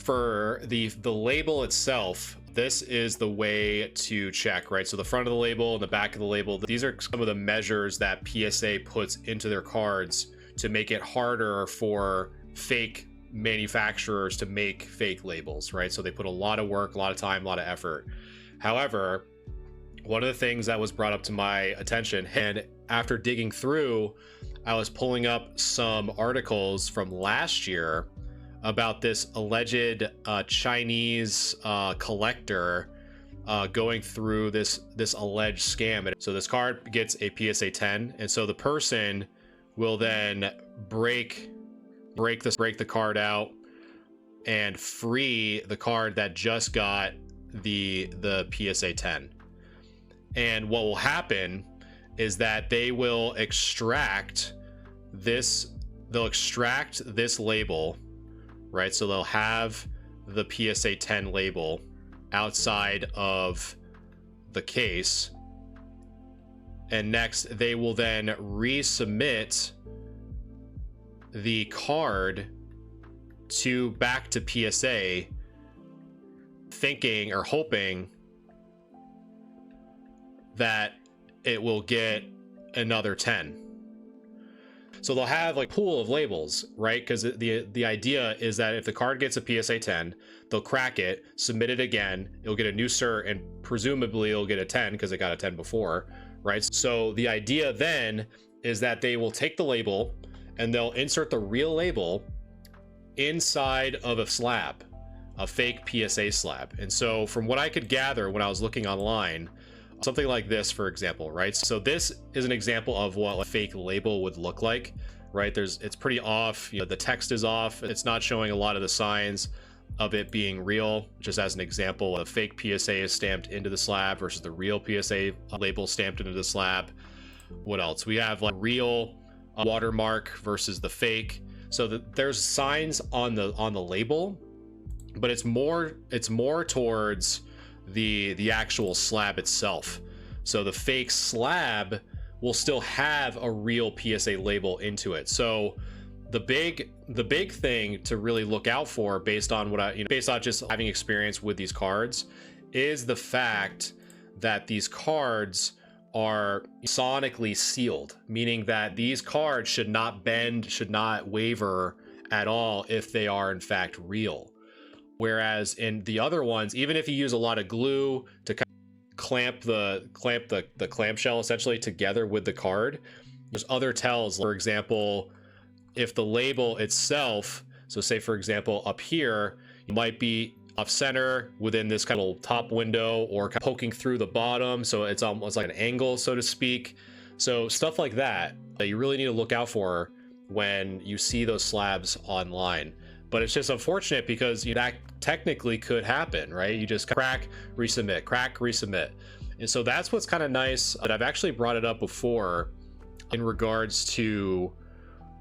for the label itself, this is the way to check, right? So the front of the label and the back of the label, these are some of the measures that PSA puts into their cards to make it harder for fake manufacturers to make fake labels, right? So they put a lot of work, a lot of time, a lot of effort. However, one of the things that was brought up to my attention, and after digging through, I was pulling up some articles from last year about this alleged Chinese collector going through this alleged scam. And so this card gets a PSA 10, and so the person will then break the card out and free the card that just got the PSA 10. And what will happen is that they will extract this label, right? So they'll have the PSA 10 label outside of the case, and next they will then resubmit the card back to PSA, thinking or hoping that it will get another 10. So they'll have like pool of labels, right? Because the idea is that if the card gets a PSA 10, they'll crack it, submit it again, it'll get a new cert, and presumably it'll get a 10 because it got a 10 before, right? So the idea then is that they will take the label and they'll insert the real label inside of a slab, a fake PSA slab. And so from what I could gather when I was looking online, something like this, for example, right? So this is an example of what a fake label would look like, right? It's pretty off, the text is off, it's not showing a lot of the signs of it being real. Just as an example, a fake PSA is stamped into the slab versus the real PSA label stamped into the slab. What else? We have like real watermark versus the fake. So there's signs on the label, but it's more towards the actual slab itself. So the fake slab will still have a real PSA label into it. So the big thing to really look out for, based on based on just having experience with these cards, is the fact that these cards are sonically sealed, meaning that these cards should not bend, should not waver at all if they are in fact real. Whereas in the other ones, even if you use a lot of glue to kind of clamp the clamshell essentially together with the card, there's other tells. For example, if the label itself, so say for example up here, you might be off center within this kind of top window, or kind of poking through the bottom, so it's almost like an angle, so to speak. So stuff like that you really need to look out for when you see those slabs online. But it's just unfortunate because that technically could happen, right? You just crack, resubmit, crack, resubmit. And so that's what's kind of nice. But I've actually brought it up before in regards to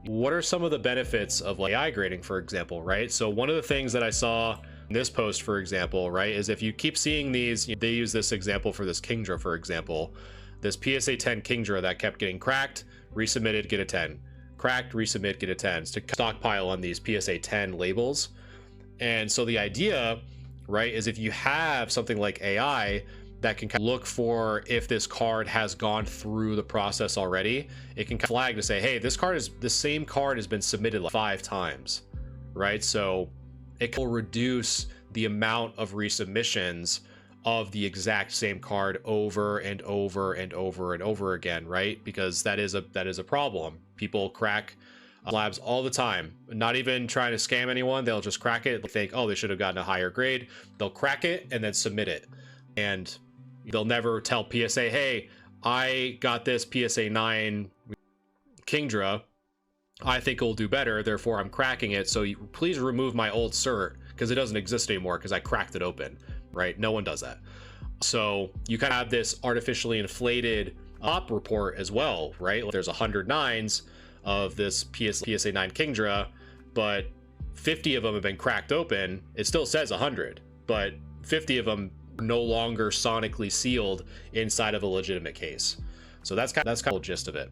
what are some of the benefits of like AI grading, for example, right? So one of the things that I saw in this post, for example, right, is if you keep seeing these, they use this example for this Kingdra, for example, this PSA 10 Kingdra that kept getting cracked, resubmitted, get a 10. Cracked, resubmit, get a 10, to stockpile on these PSA 10 labels. And so the idea, right, is if you have something like AI that can kind of look for if this card has gone through the process already, it can flag to say, hey, this same card has been submitted like 5 times, right? So it will reduce the amount of resubmissions of the exact same card over and over and over and over again, right? Because that is a problem. People crack slabs all the time, not even trying to scam anyone. They'll just crack it. They think, oh, they should have gotten a higher grade. They'll crack it and then submit it, and they'll never tell PSA, hey, I got this PSA 9 Kingdra, I think it will do better, therefore I'm cracking it, so please remove my old cert because it doesn't exist anymore because I cracked it open, right? No one does that. So you kind of have this artificially inflated op report as well, right? There's 100 nines of this PSA 9 Kingdra, but 50 of them have been cracked open. It still says 100, but 50 of them are no longer sonically sealed inside of a legitimate case. So that's kind of the gist of it.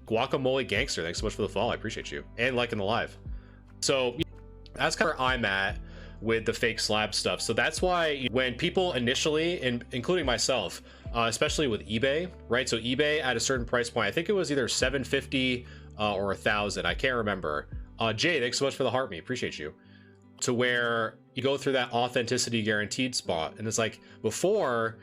Guacamole Gangster, thanks so much for the follow. I appreciate you and liking the live. So that's kind of where I'm at. with the fake slab stuff. So that's why when people initially, including myself, especially with eBay, right? So eBay at a certain price point, I think it was either 750 or 1,000, I can't remember. Jay, thanks so much for the heart me, appreciate you. To where you go through that authenticity guaranteed spot, and it's like before,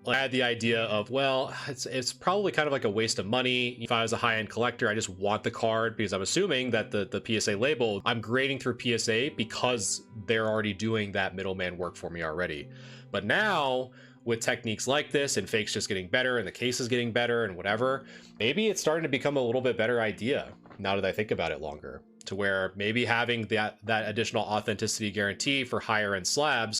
I had the idea of, well, it's probably kind of like a waste of money. If I was a high-end collector, I just want the card because I'm assuming that the PSA label, I'm grading through PSA because they're already doing that middleman work for me already. But now with techniques like this and fakes just getting better and the case is getting better and whatever, maybe it's starting to become a little bit better idea now that I think about it longer, to where maybe having that additional authenticity guarantee for higher end slabs